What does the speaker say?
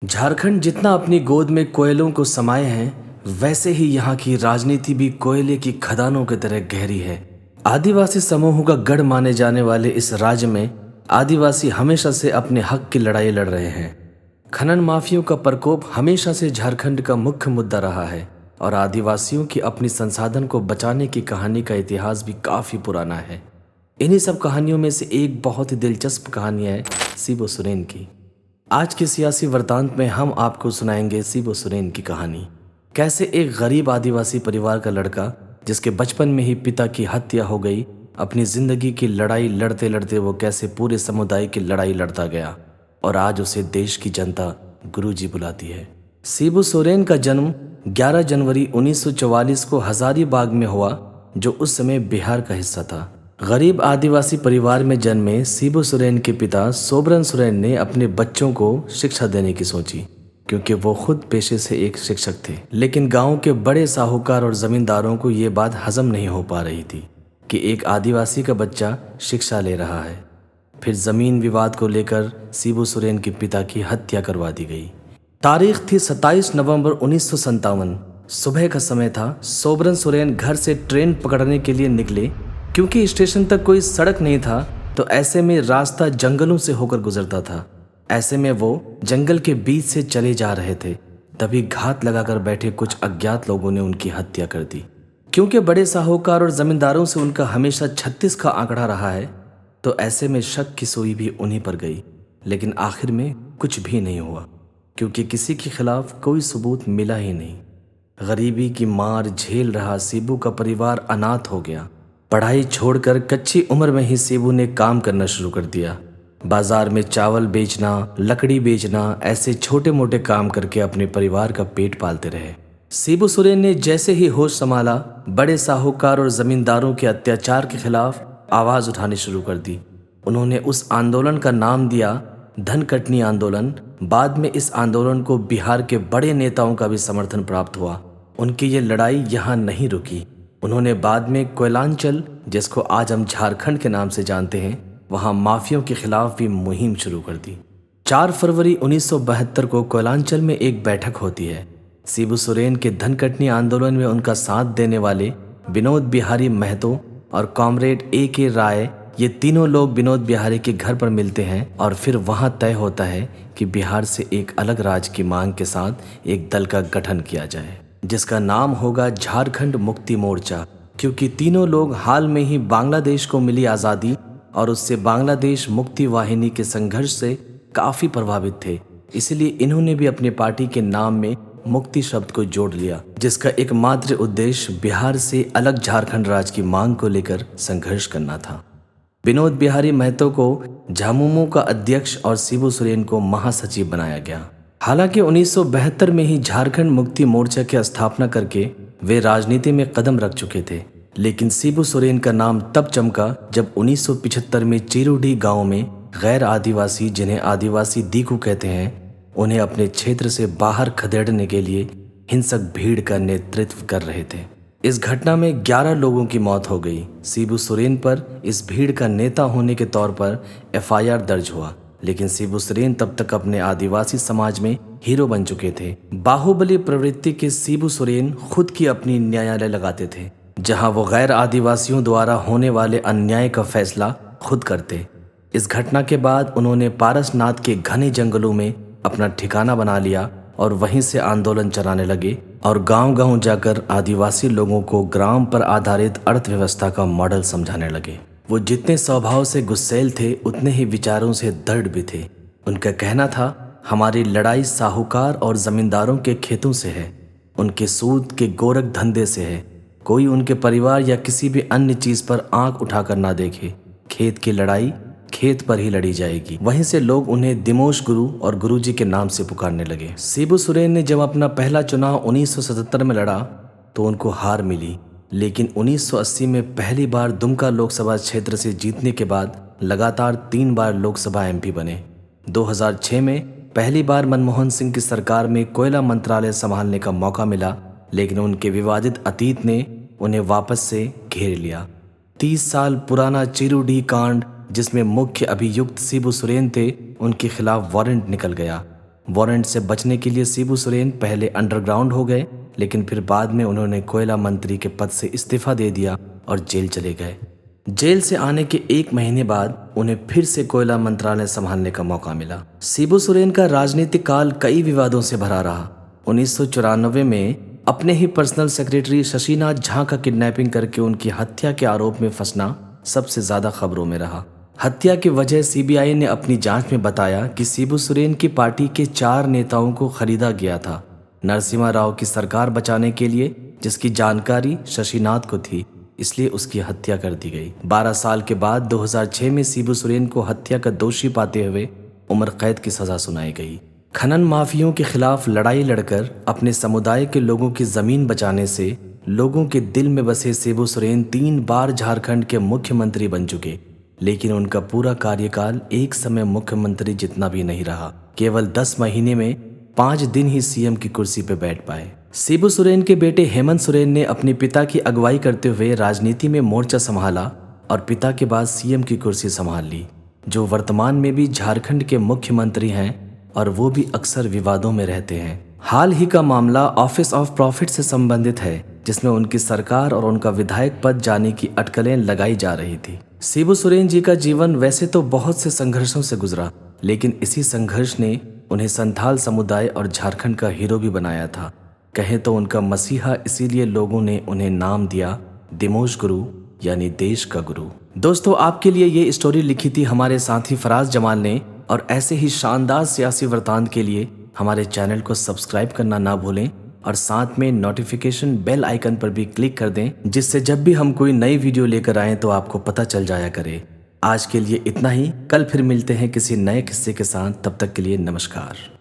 झारखंड जितना अपनी गोद में कोयलों को समाये हैं, वैसे ही यहाँ की राजनीति भी कोयले की खदानों की तरह गहरी है। आदिवासी समूहों का गढ़ माने जाने वाले इस राज्य में आदिवासी हमेशा से अपने हक की लड़ाई लड़ रहे हैं। खनन माफियों का प्रकोप हमेशा से झारखंड का मुख्य मुद्दा रहा है और आदिवासियों की अपनी संसाधन को बचाने की कहानी का इतिहास भी काफ़ी पुराना है। इन्हीं सब कहानियों में से एक बहुत ही दिलचस्प कहानी है सिबो सुरेन की। आज के सियासी वृत्तांत में हम आपको सुनाएंगे सिबो सुरेन की कहानी। कैसे एक गरीब आदिवासी परिवार का लड़का, जिसके बचपन में ही पिता की हत्या हो गई, अपनी जिंदगी की लड़ाई लड़ते लड़ते वो कैसे पूरे समुदाय की लड़ाई लड़ता गया और आज उसे देश की जनता गुरुजी बुलाती है। सिबो सोरेन का जन्म 11 जनवरी 1944 को हजारीबाग में हुआ, जो उस समय बिहार का हिस्सा था। गरीब आदिवासी परिवार में जन्मे सिबो सोरेन के पिता सोबरन सोरेन ने अपने बच्चों को शिक्षा देने की सोची, क्योंकि वो खुद पेशे से एक शिक्षक थे। लेकिन गांव के बड़े साहूकार और जमींदारों को ये बात हजम नहीं हो पा रही थी कि एक आदिवासी का बच्चा शिक्षा ले रहा है। फिर जमीन विवाद को लेकर सिबो सोरेन के पिता की हत्या करवा दी गई। तारीख थी 27 नवंबर 1957। सुबह का समय था। सोबरन सोरेन घर से ट्रेन पकड़ने के लिए निकले। क्योंकि स्टेशन तक कोई सड़क नहीं था, तो ऐसे में रास्ता जंगलों से होकर गुजरता था। ऐसे में वो जंगल के बीच से चले जा रहे थे, तभी घात लगाकर बैठे कुछ अज्ञात लोगों ने उनकी हत्या कर दी। क्योंकि बड़े साहूकार और जमींदारों से उनका हमेशा 36 का आंकड़ा रहा है, तो ऐसे में शक की सुई भी उन्हीं पर गई। लेकिन आखिर में कुछ भी नहीं हुआ, क्योंकि किसी के खिलाफ कोई सबूत मिला ही नहीं। गरीबी की मार झेल रहा सिबू का परिवार अनाथ हो गया। पढ़ाई छोड़कर कच्ची उम्र में ही सिबू ने काम करना शुरू कर दिया। बाजार में चावल बेचना, लकड़ी बेचना, ऐसे छोटे मोटे काम करके अपने परिवार का पेट पालते रहे। सिबू सोरेन ने जैसे ही होश संभाला, बड़े साहूकार और जमींदारों के अत्याचार के खिलाफ आवाज उठानी शुरू कर दी। उन्होंने उस आंदोलन का नाम दिया धनकटनी आंदोलन। बाद में इस आंदोलन को बिहार के बड़े नेताओं का भी समर्थन प्राप्त हुआ। उनकी ये लड़ाई यहाँ नहीं रुकी। उन्होंने बाद में कोयलांचल, जिसको आज हम झारखंड के नाम से जानते हैं, वहां माफियों के खिलाफ भी मुहिम शुरू कर दी। 4 फरवरी 1972 को कोयलांचल में एक बैठक होती है। सिबू सोरेन के धनकटनी आंदोलन में उनका साथ देने वाले विनोद बिहारी महतो और कॉमरेड A.K. राय, ये तीनों लोग विनोद बिहारी के घर पर मिलते हैं और फिर वहां तय होता है कि बिहार से एक अलग राज्य की मांग के साथ एक दल का गठन किया जाए, जिसका नाम होगा झारखंड मुक्ति मोर्चा। क्योंकि तीनों लोग हाल में ही बांग्लादेश को मिली आज़ादी और उससे बांग्लादेश मुक्ति वाहिनी के संघर्ष से काफ़ी प्रभावित थे, इसलिए इन्होंने भी अपनी पार्टी के नाम में मुक्ति शब्द को जोड़ लिया, जिसका एकमात्र उद्देश्य बिहार से अलग झारखंड राज्य की मांग को लेकर संघर्ष करना था। विनोद बिहारी महतो को झामुमो का अध्यक्ष और सिबू सोरेन को महासचिव बनाया गया। हालांकि 1972 में ही झारखंड मुक्ति मोर्चा की स्थापना करके वे राजनीति में कदम रख चुके थे, लेकिन सिबू सोरेन का नाम तब चमका जब 1975 में चिरुडी गांव में गैर आदिवासी, जिन्हें आदिवासी दीकू कहते हैं, उन्हें अपने क्षेत्र से बाहर खदेड़ने के लिए हिंसक भीड़ का नेतृत्व कर रहे थे। इस घटना में 11 लोगों की मौत हो गई। सिबू सोरेन पर इस भीड़ का नेता होने के तौर पर FIR दर्ज हुआ, लेकिन सिबू सोरेन तब तक अपने आदिवासी समाज में हीरो बन चुके थे। बाहुबली प्रवृत्ति के सिबू सोरेन खुद की अपनी न्यायालय लगाते थे, जहां वो गैर आदिवासियों द्वारा होने वाले अन्याय का फैसला खुद करते। इस घटना के बाद उन्होंने पारसनाथ के घने जंगलों में अपना ठिकाना बना लिया और वहीं से आंदोलन चलाने लगे और गांव-गांव जाकर आदिवासी लोगों को ग्राम पर आधारित अर्थव्यवस्था का मॉडल समझाने लगे। वो जितने स्वभाव से गुस्सैल थे, उतने ही विचारों से दृढ़ भी थे। उनका कहना था, हमारी लड़ाई साहूकार और जमींदारों के खेतों से है, उनके सूद के गोरख धंधे से है। कोई उनके परिवार या किसी भी अन्य चीज पर आंख उठाकर ना देखे। खेत की लड़ाई खेत पर ही लड़ी जाएगी। वहीं से लोग उन्हें दिमोश गुरु और गुरुजी के नाम से पुकारने लगे। सिबू सोरेन ने जब अपना पहला चुनाव 1977 में लड़ा तो उनको हार मिली, लेकिन 1980 में पहली बार दुमका लोकसभा क्षेत्र से जीतने के बाद लगातार 3 बार लोकसभा MP बने। 2006 में पहली बार मनमोहन सिंह की सरकार में कोयला मंत्रालय संभालने का मौका मिला, लेकिन उनके विवादित अतीत ने उन्हें वापस से घेर लिया। 30 साल पुराना चिरुडी कांड, जिसमें मुख्य अभियुक्त सिबू सोरेन थे, उनके खिलाफ वारंट निकल गया। वारंट से बचने के लिए शिबू सोरेन पहले अंडरग्राउंड हो गए, लेकिन फिर बाद में उन्होंने कोयला मंत्री के पद से इस्तीफा दे दिया और जेल चले गए। जेल से आने के 1 महीने बाद उन्हें फिर से कोयला मंत्रालय संभालने का मौका मिला। शिबू सोरेन का राजनीतिक काल कई विवादों से भरा रहा। 1994 में अपने ही पर्सनल सेक्रेटरी शशिनाथ झा का किडनैपिंग करके उनकी हत्या के आरोप में फंसना सबसे ज्यादा खबरों में रहा। हत्या की वजह सीबीआई ने अपनी जांच में बताया कि शिबू सोरेन की पार्टी के 4 नेताओं को खरीदा गया था नरसिम्हा राव की सरकार बचाने के लिए, जिसकी जानकारी शशिनाथ को थी, इसलिए उसकी हत्या कर दी गई। 12 साल के बाद 2006 में शिबू सोरेन को हत्या का दोषी पाते हुए उम्र कैद की सजा सुनाई गई। खनन माफियों के खिलाफ लड़ाई लड़कर अपने समुदाय के लोगों की जमीन बचाने से लोगों के दिल में बसे शिबू सोरेन 3 बार झारखंड के मुख्यमंत्री बन चुके, लेकिन उनका पूरा कार्यकाल एक समय मुख्यमंत्री जितना भी नहीं रहा। केवल 10 महीने में 5 दिन ही सीएम की कुर्सी पर बैठ पाए। शिबू सोरेन के बेटे हेमंत सोरेन ने अपने पिता की अगुवाई करते हुए राजनीति में मोर्चा संभाला और पिता के बाद सीएम की कुर्सी संभाल ली, जो वर्तमान में भी झारखंड के मुख्यमंत्री हैं और वो भी अक्सर विवादों में रहते हैं। हाल ही का मामला ऑफिस ऑफ प्रॉफिट से संबंधित है, जिसमें उनकी सरकार और उनका विधायक पद जाने की अटकलें लगाई जा रही थी। शिबू सोरेन जी का जीवन वैसे तो बहुत से संघर्षों से गुजरा, लेकिन इसी संघर्ष ने उन्हें संथाल समुदाय और झारखंड का हीरो भी बनाया था। कहें तो उनका मसीहा, इसीलिए लोगों ने उन्हें नाम दिया दिमोश गुरु, यानी देश का गुरु। दोस्तों, आपके लिए ये स्टोरी लिखी थी हमारे साथी फराज जमाल ने, और ऐसे ही शानदार सियासी वृतांत के लिए हमारे चैनल को सब्सक्राइब करना ना भूलें और साथ में नोटिफिकेशन बेल आइकन पर भी क्लिक कर दें, जिससे जब भी हम कोई नई वीडियो लेकर आएँ तो आपको पता चल जाया करे। आज के लिए इतना ही, कल फिर मिलते हैं किसी नए किस्से के साथ। तब तक के लिए नमस्कार।